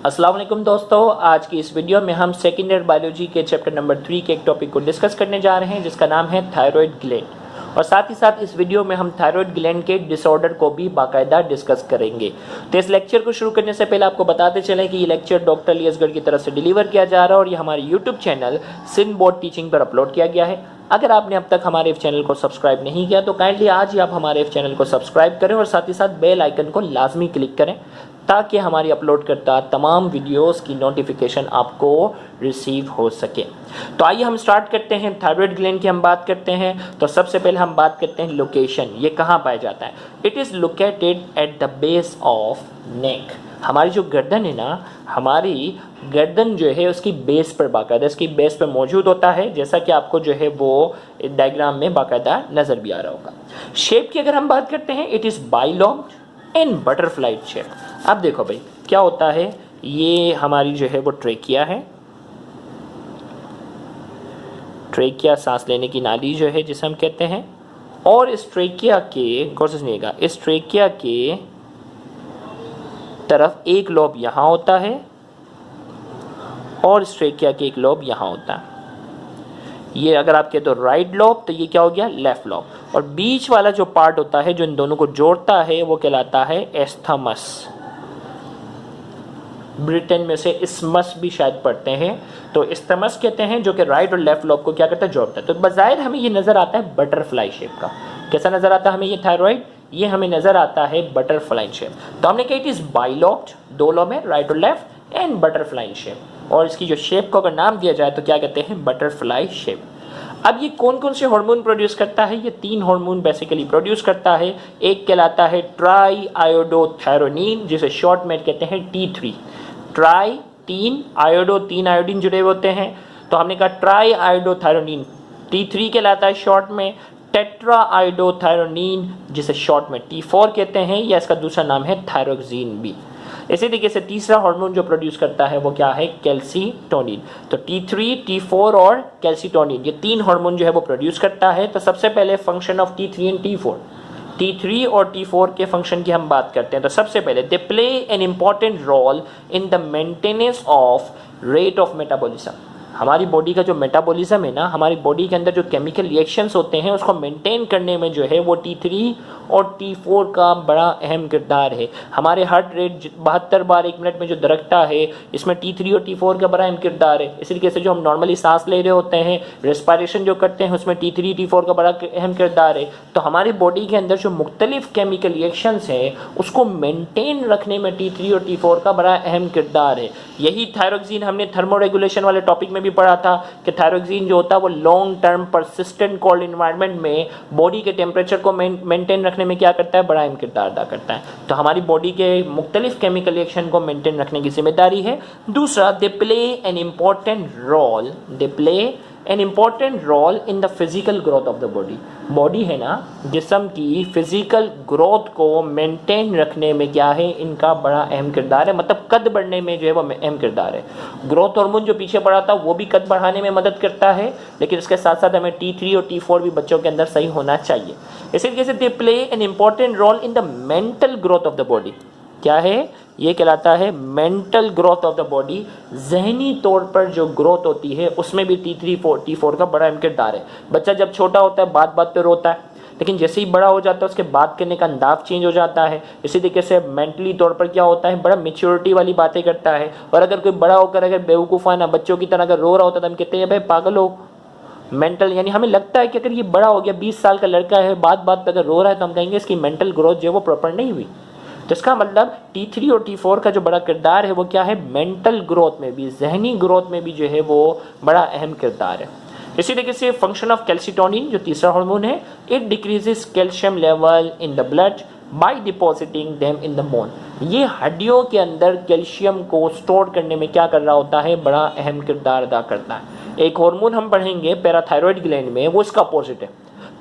अस्सलाम वालेकुम दोस्तों, आज की इस वीडियो में हम सेकेंड ईयर बायोलॉजी के चैप्टर नंबर 3 के एक टॉपिक को डिस्कस करने जा रहे हैं जिसका नाम है थायराइड ग्लैंड। और साथ ही साथ इस वीडियो में हम थायराइड ग्लैंड के डिसऑर्डर को भी बाकायदा डिस्कस करेंगे। तो इस लेक्चर को शुरू करने से पहले आपको बताते चलें कि ये लेक्चर डॉक्टर अली असगर की तरफ से डिलीवर किया जा रहा है और ये हमारे YouTube channel Sindh board teaching पर अपलोड किया गया है। अगर आपने अब तक हमारे इस चैनल को सब्सक्राइब नहीं किया तो काइंडली आज ही आप हमारे इस चैनल को सब्सक्राइब करें और साथ ही साथ बेल आइकन को लाजमी क्लिक करें ताकि हमारी अपलोड करता तमाम वीडियोस की नोटिफिकेशन आपको रिसीव हो सके। तो आइए हम स्टार्ट करते हैं। थायराइड ग्लैंड की हम बात करते हैं तो सबसे पहले हम बात करते हैं लोकेशन, ये कहाँ पाया जाता है। It is located at the base of neck. हमारी जो गर्दन है ना, हमारी गर्दन जो है उसकी बेस पर बाकायदा इसकी बेस पर मौजूद होता है, जैसा कि आपको जो है वो डायग्राम में बाकायदा नज़र भी आ रहा होगा। शेप की अगर हम बात करते हैं, it is bilobed and butterfly shape. अब देखो भाई क्या होता है, ये हमारी जो है वो ट्रेकिया है। ट्रेकिया सांस लेने की नाली जो है जिसे हम कहते हैं, और इस ट्रेकिया के गौर से सुनिएगा, इस ट्रेकिया के तरफ एक लोब यहाँ होता है और इस ट्रेकिया के एक लोब यहाँ होता है। ये अगर आप कहते हो राइट लोब तो ये क्या हो गया, लेफ्ट लोब। और बीच वाला जो पार्ट होता है जो इन दोनों को जोड़ता है वो कहलाता है एस्थमस। ब्रिटेन में से इसमस भी शायद पढ़ते हैं, तो इस्थमस कहते हैं, जो कि राइट और लेफ्ट लोब को क्या करता है, जोड़ता है। तो बज़ाहिर हमें ये नजर आता है बटरफ्लाई शेप का। कैसा नजर आता है हमें ये थायराइड, ये हमें नजर आता है बटरफ्लाई शेप। तो हमने कहा इट इज बाइलॉब्ड, दो लोब है राइट और लेफ्ट, एंड बटरफ्लाई शेप। और इसकी जो शेप को अगर नाम दिया जाए तो क्या कहते हैं, बटरफ्लाई शेप। अब ये कौन कौन से हार्मोन प्रोड्यूस करता है, ये 3 हार्मोन बेसिकली प्रोड्यूस करता है। एक कहलाता है ट्राई आयोडोथायरोनिन, जिसे शॉर्ट में कहते हैं T3। ट्राई 3 आयोडो 3 आयोडीन जुड़े होते हैं, तो हमने कहा ट्राई आयोडोथायरोनिन T3 कहलाता है शॉर्ट में। टेट्रा आयोडोथायरोनिन जिसे शॉर्ट में T4 कहते हैं, या इसका दूसरा नाम है थायरोक्सिन भी। इसी तरीके से तीसरा हार्मोन जो प्रोड्यूस करता है वो क्या है, कैल्सीटोनिन। तो T3, T4 और कैल्सीटोनिन, ये 3 हार्मोन जो है वो प्रोड्यूस करता है। तो सबसे पहले function of T3 and T4, T3 और T4 के फंक्शन की हम बात करते हैं। तो सबसे पहले they play an important role in the maintenance of rate of metabolism. हमारी बॉडी का जो मेटाबॉलिज्म है ना, हमारी बॉडी के अंदर जो केमिकल रिएक्शंस होते हैं उसको मेंटेन करने में जो है वो T3 और T4 का बड़ा अहम किरदार है। हमारे हार्ट रेट 72 बार 1 मिनट में जो धड़कता है, इसमें T3 और T4 का बड़ा अहम किरदार है। इसी तरीके से जो हम नॉर्मली सांस ले रहे होते हैं, रेस्पिरेशन जो करते हैं, उसमें T3 T4 का बड़ा अहम किरदार है। तो हमारी बॉडी के अंदर जो मुख्तलिफ केमिकल रिएक्शंस हैं उसको मेंटेन रखने में T3 और T4 का बड़ा अहम किरदार है। यही थायरोक्सिन हमने थर्मोरेगुलेशन वाले टॉपिक में भी पढ़ा था कि थायरोक्सिन जो होता है वो long term persistent cold environment में बॉडी के टेम्परेचर को मेंटेन रखने में क्या करता है, बड़ा अहम किरदार अदा करता है। तो हमारी बॉडी के मुख्तलिफ केमिकल रिएक्शन को मेंटेन रखने की जिम्मेदारी है। दूसरा, they play an important role in the physical growth of the body. Body है ना, जिस्म की फिजिकल ग्रोथ को मेंटेन रखने में क्या है, इनका बड़ा अहम किरदार है। मतलब कद बढ़ने में जो है वो अहम किरदार है। ग्रोथ हार्मोन जो पीछे पड़ा था वो भी कद बढ़ाने में मदद करता है, लेकिन इसके साथ साथ हमें T3 और T4 भी बच्चों के अंदर सही होना चाहिए। इसी तरीके से they play an important role in the mental growth of the body. क्या है, ये कहलाता है mental growth of the body. जहनी तौर पर जो ग्रोथ होती है उसमें भी T4 का बड़ा अहम किरदार है। बच्चा जब छोटा होता है बात बात पे रोता है, लेकिन जैसे ही बड़ा हो जाता है उसके बात करने का अंदाज चेंज हो जाता है। इसी तरीके से मेंटली तौर पर क्या होता है, बड़ा मेच्योरिटी वाली बातें करता है। और अगर कोई बड़ा होकर अगर बेवकूफ़ाना बच्चों की तरह अगर रो रहा होता है तो हम कहते हैं भाई पागल हो। मेंटल यानी हमें लगता है कि अगर ये बड़ा हो गया, 20 साल का लड़का है, बात बात पर अगर रो रहा है तो हम कहेंगे इसकी मेंटल ग्रोथ जो है वो प्रॉपर नहीं हुई। तो इसका मतलब T3 और T4 का जो बड़ा किरदार है वो क्या है, मेंटल ग्रोथ में भी, जहनी ग्रोथ में भी जो है वो बड़ा अहम किरदार है। इसी तरीके से फंक्शन ऑफ कैल्सीटोनिन जो तीसरा हार्मोन है, it decreases calcium level in the blood by depositing them in the bone. ये हड्डियों के अंदर कैल्शियम को स्टोर करने में क्या कर रहा होता है, बड़ा अहम किरदार अदा करता है। एक हार्मोन हम पढ़ेंगे पैराथायरॉयड ग्लैंड में, वो इसका अपोजिट है।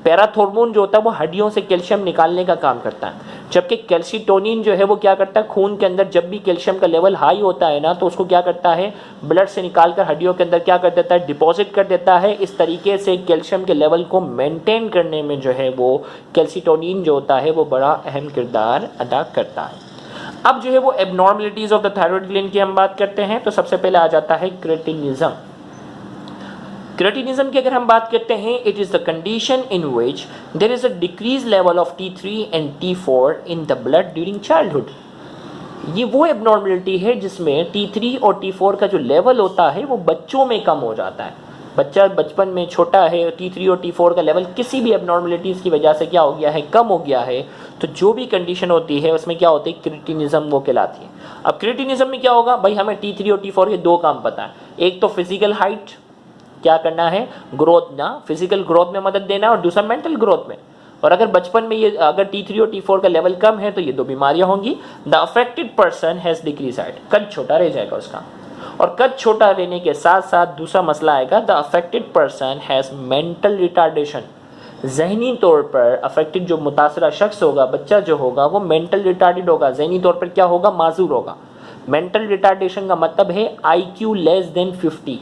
पैराथॉर्मोन जो होता है वो हड्डियों से कैल्शियम निकालने का काम करता है, जबकि कैल्सीटोनिन जो है वो क्या करता है, खून के अंदर जब भी कैल्शियम का लेवल हाई होता है ना तो उसको क्या करता है, ब्लड से निकाल कर हड्डियों के अंदर क्या कर देता है, डिपॉजिट कर देता है। इस तरीके से कैल्शियम के लेवल को मेंटेन करने में जो है वो कैल्सीटोनिन जो होता है वो बड़ा अहम किरदार अदा करता है। अब जो है वो abnormalities of the thyroid gland की हम बात करते हैं, तो सबसे पहले आ जाता है क्रेटिनिज्म। क्रेटिनिज्म की अगर हम बात करते हैं, it is the condition in which there is a decrease level of T3 and T4 in the blood during childhood. ये वो एबनॉर्मलिटी है जिसमें T3 और T4 का जो लेवल होता है वो बच्चों में कम हो जाता है। बच्चा बचपन में छोटा है, T3 और T4 का लेवल किसी भी एबनॉर्मलिटीज़ की वजह से क्या हो गया है, कम हो गया है, तो जो भी कंडीशन होती है उसमें क्या होती है, क्रिटिनिज्म वो कहलाती है। अब क्रिटिनिज्म में क्या होगा भाई, हमें T3 और T4 के दो काम पता है। एक तो फिजिकल हाइट, क्या करना है, ग्रोथ ना, फिजिकल ग्रोथ में मदद देना, और दूसरा मेंटल ग्रोथ में। और अगर बचपन में ये अगर T3 और T4 का लेवल कम है तो ये दो बीमारियां होंगी। The affected person has decrease height, कद छोटा रह जाएगा उसका, और कद छोटा रहने के साथ साथ दूसरा मसला आएगा, the affected person has mental retardation. जहनी तौर पर अफेक्टेड जो मुतासरा शख्स होगा, बच्चा जो होगा, वो मेंटल रिटार्डेड होगा, जहनी तौर पर क्या होगा, माजूर होगा। मेंटल रिटार्डेशन का मतलब है IQ लेस देन 50।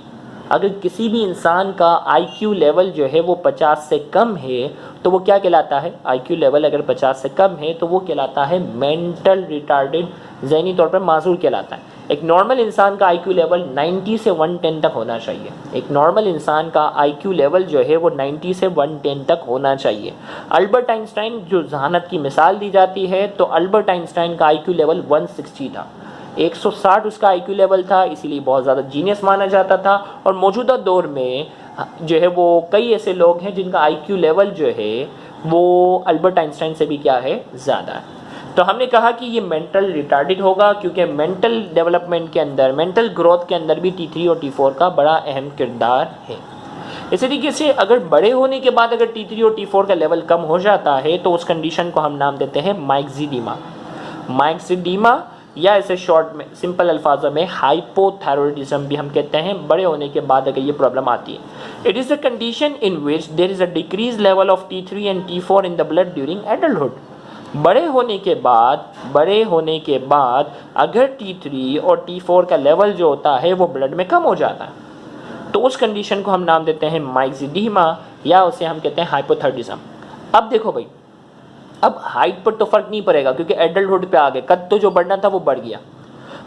अगर किसी भी इंसान का IQ लेवल जो है वो 50 से कम है तो वो क्या कहलाता है, IQ लेवल अगर 50 से कम है तो वो कहलाता है मेंटल रिटार्डेड, जहनी तौर पर माजूर कहलाता है। एक नॉर्मल इंसान का IQ लेवल 90 से 110 तक होना चाहिए। एक नॉर्मल इंसान का IQ लेवल जो है वो 90 से 110 तक होना चाहिए। अल्बर्ट आइंस्टाइन जो जहानत की मिसाल दी जाती है, तो अल्बर्ट आइंस्टाइन का IQ लेवल 160 था, 160 उसका IQ लेवल था, इसीलिए बहुत ज़्यादा जीनियस माना जाता था। और मौजूदा दौर में जो है वो कई ऐसे लोग हैं जिनका IQ लेवल जो है वो अल्बर्ट आइंस्टाइन से भी क्या है, ज़्यादा है। तो हमने कहा कि ये मेंटल रिटार्डेड होगा क्योंकि मेंटल डेवलपमेंट के अंदर, मेंटल ग्रोथ के अंदर भी T3 और T4 का बड़ा अहम किरदार है। इसी तरीके से अगर बड़े होने के बाद अगर T3 और T4 का लेवल कम हो जाता है तो उस कंडीशन को हम नाम देते हैं माइक्सिडीमा। माइक्सिडीमा या इसे शॉर्ट में सिंपल अल्फाजों में हाइपोथायरॉयडिज्म भी हम कहते हैं। बड़े होने के बाद अगर ये प्रॉब्लम आती है, it is a condition in which there is a decrease level of T3 and T4 in the blood during adulthood. बड़े होने के बाद अगर T3 और T4 का लेवल जो होता है वो ब्लड में कम हो जाता है तो उस कंडीशन को हम नाम देते हैं माइक्सिडीमा, या उसे हम कहते हैं हाइपोथायरॉयडिज्म। अब देखो भाई, अब हाइट पर तो फर्क नहीं पड़ेगा क्योंकि एडल्टहुड पे आ गए, कद तो जो बढ़ना था वो बढ़ गया,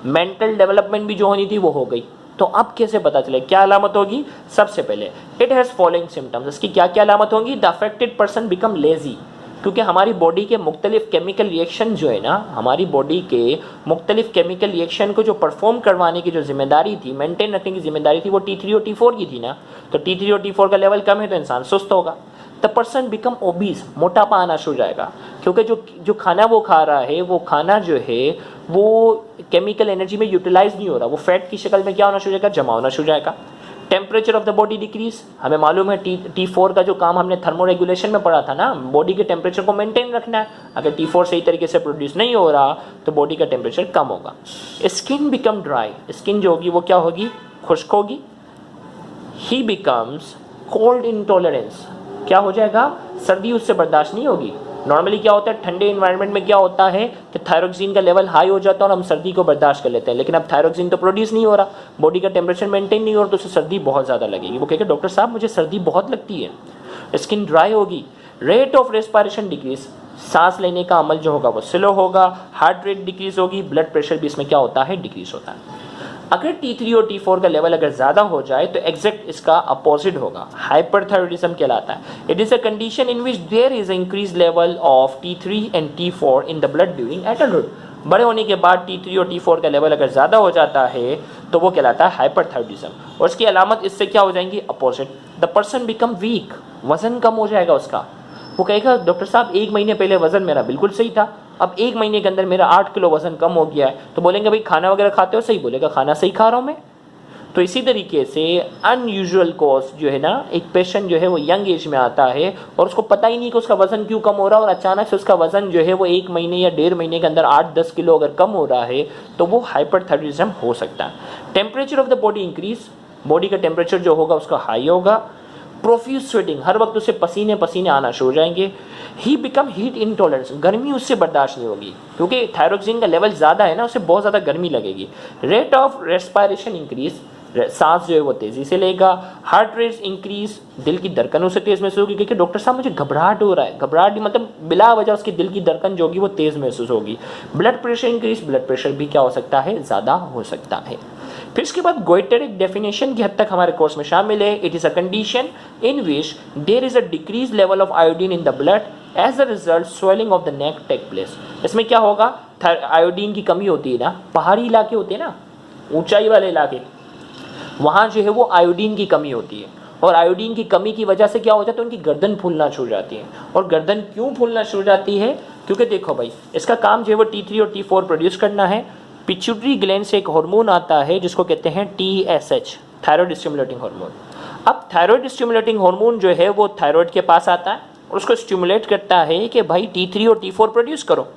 मेंटल डेवलपमेंट भी जो होनी थी वो हो गई। तो अब कैसे पता चले क्या अलामत होगी, सबसे पहले इट हैज़ फॉलोइंग सिम्टम्स। इसकी क्या क्या अलामत होंगी, the affected person become lazy, क्योंकि हमारी बॉडी के मुख्तलिफ केमिकल रिएक्शन जो है ना, हमारी बॉडी के मुख्तलिफ केमिकल रिएक्शन को जो परफॉर्म करवाने की जो जिम्मेदारी थी, मेंटेन रखने की जिम्मेदारी थी, वो T3 और T4 की थी ना। तो T3 और T4 का लेवल कम है तो इंसान सुस्त होगा। द पर्सन बिकम ओबीस, मोटापा आना शुरू हो जाएगा, क्योंकि जो खाना वो खा रहा है, वो खाना जो है वो केमिकल एनर्जी में यूटिलाइज नहीं हो रहा, वो फैट की शक्ल में क्या होना शुरू हो जाएगा, जमा होना शुरू हो जाएगा। Temperature of the body decrease, हमें मालूम है T4 का जो काम हमने थर्मो रेगुलेशन में पढ़ा था ना, बॉडी के टेम्परेचर को मेंटेन रखना है। अगर T4 सही तरीके से प्रोड्यूस नहीं हो रहा तो बॉडी का टेम्परेचर कम होगा। स्किन बिकम ड्राई, स्किन जो होगी वो क्या होगी, खुश्क होगी। ही बिकम्स कोल्ड इंटॉलरेंस, क्या हो जाएगा, सर्दी उससे बर्दाश्त नहीं होगी। नॉर्मली क्या होता है, ठंडे इन्वायरमेंट में क्या होता है कि थायरोक्सिन का लेवल हाई हो जाता है और हम सर्दी को बर्दाश्त कर लेते हैं, लेकिन अब थायरोक्सिन तो प्रोड्यूस नहीं हो रहा, बॉडी का टेम्परेचर मेंटेन नहीं हो रहा, तो उससे सर्दी बहुत ज़्यादा लगेगी। वो कहेगा डॉक्टर साहब मुझे सर्दी बहुत लगती है। स्किन ड्राई होगी। रेट ऑफ रेस्पिरेशन डिक्रीज, सांस लेने का अमल जो होगा वो स्लो होगा। हार्ट रेट डिक्रीज होगी। ब्लड प्रेशर भी इसमें क्या होता है, डिक्रीज होता है। अगर T3 और T4 का लेवल अगर ज़्यादा हो जाए तो एग्जैक्ट इसका अपोजिट होगा, हाइपरथायरॉयडिज्म कहलाता है। It is a condition in which there is increase level of T3 and T4 in the blood during adulthood. बड़े होने के बाद T3 और T4 का लेवल अगर ज़्यादा हो जाता है तो वो कहलाता है हाइपरथायरॉयडिज्म। और उसकी अलामत इससे क्या हो जाएंगी, opposite. The person become weak, वजन कम हो जाएगा उसका। वो कहेगा डॉक्टर साहब 1 महीने पहले वजन मेरा बिल्कुल सही था, अब 1 महीने के अंदर मेरा 8 किलो वजन कम हो गया है। तो बोलेंगे भाई खाना वगैरह खाते हो, सही, बोलेगा खाना सही खा रहा हूँ मैं। तो इसी तरीके से अनयूजुअल कॉज जो है ना, एक पेशेंट जो है वो यंग एज में आता है और उसको पता ही नहीं कि उसका वजन क्यों कम हो रहा है, और अचानक से उसका वजन जो है वो 1 महीने या 1.5 महीने के अंदर 8-10 किलो अगर कम हो रहा है तो वो हाइपरथायरॉयडिज्म हो सकता है। Temperature of the body increase, body का टेम्परेचर जो होगा उसका हाई होगा। प्रोफ्यूज स्वेटिंग, हर वक्त उसे पसीने पसीने आना शुरू हो जाएंगे। ही बिकम हीट इंटॉलरेंस, गर्मी उससे बर्दाश्त नहीं होगी क्योंकि थायरोक्सिन का लेवल ज़्यादा है ना, उससे बहुत ज़्यादा गर्मी लगेगी। रेट ऑफ रेस्पिरेशन इंक्रीज, सांस जो है वो तेज़ी से लेगा, हार्ट रेट इंक्रीज, दिल की धड़कन उसे तेज़ महसूस होगी, क्योंकि डॉक्टर साहब मुझे घबराहट हो रहा है, घबराहट मतलब बिला वजह उसकी दिल की धड़कन जो होगी वो तेज़ महसूस होगी। Blood pressure increase, blood pressure भी क्या हो सकता है, ज़्यादा हो सकता है। फिर इसके बाद गोइटर एक डेफिनेशन की हद तक हमारे कोर्स में शामिल है। It is a condition in which there is a decrease level of iodine in the blood as a result swelling of the neck take place. इसमें क्या होगा, आयोडीन की कमी होती है ना, पहाड़ी इलाके होते हैं ना, ऊंचाई वाले इलाके, वहाँ जो है वो आयोडीन की कमी होती है, और आयोडीन की कमी की वजह से क्या हो जाता है, उनकी गर्दन फूलना शुरू हो जाती है। और गर्दन क्यों फूलना शुरू हो जाती है, क्योंकि देखो भाई इसका काम जो है वो T3 और T4 प्रोड्यूस करना है। पिट्यूटरी ग्लैंड से एक हार्मोन आता है जिसको कहते हैं TSH, थायराइड स्टिमुलेटिंग हार्मोन। अब थायराइड स्टिमुलेटिंग हार्मोन जो है वो थायराइड के पास आता है और उसको स्टिमुलेट करता है कि भाई T3 और T4 प्रोड्यूस करो।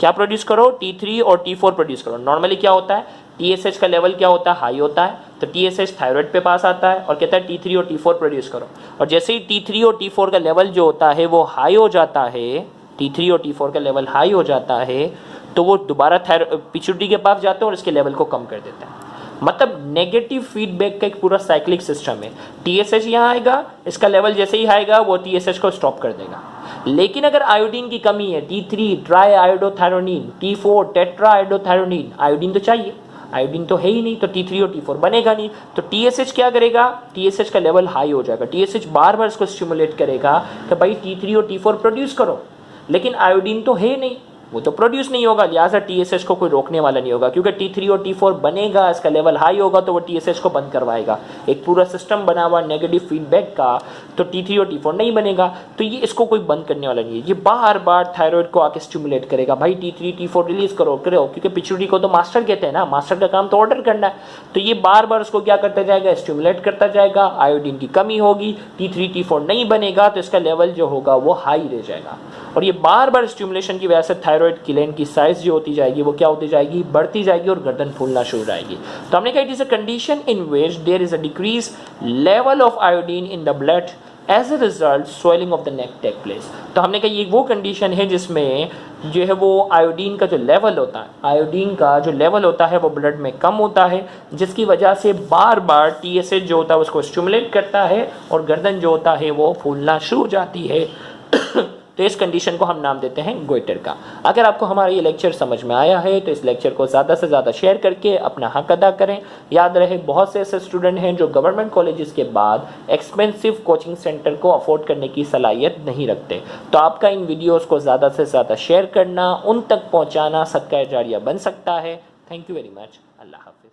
क्या प्रोड्यूस करो, T3 और T4 प्रोड्यूस करो। नॉर्मली क्या होता है, TSH का लेवल क्या होता है, हाई होता है, तो TSH थायराइड पे पास आता है और कहता है T3 और T4 प्रोड्यूस करो। और जैसे ही T3 और T4 का लेवल जो होता है वो हाई हो जाता है, T3 और T4 का लेवल हाई हो जाता है, तो वो दोबारा पिट्यूटरी के पास जाते हैं और इसके लेवल को कम कर देते हैं। मतलब नेगेटिव फीडबैक का एक पूरा साइक्लिक सिस्टम है। TSH यहाँ आएगा, इसका लेवल जैसे ही आएगा वो TSH को स्टॉप कर देगा। लेकिन अगर आयोडीन की कमी है, T3 try iodothyronine, T4 tetra iodothyronine, iodine तो चाहिए, आयोडीन तो है ही नहीं, तो T3 और T4 बनेगा नहीं। तो TSH क्या करेगा, TSH का लेवल हाई हो जाएगा, TSH बार बार इसको स्टिमुलेट करेगा कि भाई T3 और T4 प्रोड्यूस करो, लेकिन आयोडीन तो है नहीं, वो तो प्रोड्यूस नहीं होगा, लिहाजा TSH को कोई रोकने वाला नहीं होगा, क्योंकि T3 और T4 बनेगा, इसका लेवल हाई होगा तो वो TSH को बंद करवाएगा। एक पूरा सिस्टम बना हुआ नेगेटिव फीडबैक का, तो T3 और T4 नहीं बनेगा, तो ये इसको कोई बंद करने वाला नहीं है। ये बार बार थायराइड को आके स्टिमुलेट करेगा, भाई T3 T4 रिलीज करो, क्योंकि पिट्यूटरी को तो मास्टर कहते हैं ना, मास्टर का काम तो ऑर्डर करना है। तो ये बार बार उसको क्या करता जाएगा, स्टिमुलेट करता जाएगा। आयोडीन की कमी होगी, T3 T4 नहीं बनेगा, तो इसका लेवल जो होगा वो हाई रह जाएगा। और ये बार बार स्टिमुलेशन की वजह से थायराइड ग्लैंड की साइज जो होती जाएगी वो क्या होती जाएगी, बढ़ती जाएगी और गर्दन फूलना शुरू हो जाएगी। तो हमने कहा it is a condition in which there is a decrease level of iodine in the blood as a result swelling of the neck take place. तो हमने कहा ये वो कंडीशन है जिसमें जो है वो आयोडीन का जो लेवल होता है, आयोडीन का जो लेवल होता है वो ब्लड में कम होता है, जिसकी वजह से बार बार TSH जो होता है उसको स्टिमुलेट करता है और गर्दन जो होता है वो फूलना शुरू हो जाती है। तो इस कंडीशन को हम नाम देते हैं गोइटर का। अगर आपको हमारा ये लेक्चर समझ में आया है तो इस लेक्चर को ज़्यादा से ज़्यादा शेयर करके अपना हक अदा करें। याद रहे बहुत से ऐसे स्टूडेंट हैं जो गवर्नमेंट कॉलेजेस के बाद एक्सपेंसिव कोचिंग सेंटर को अफोर्ड करने की सलाहियत नहीं रखते, तो आपका इन वीडियोज़ को ज़्यादा से ज़्यादा शेयर करना, उन तक पहुँचाना सदका जारिया बन सकता है। Thank you very much. अल्लाह हाफ़िज़।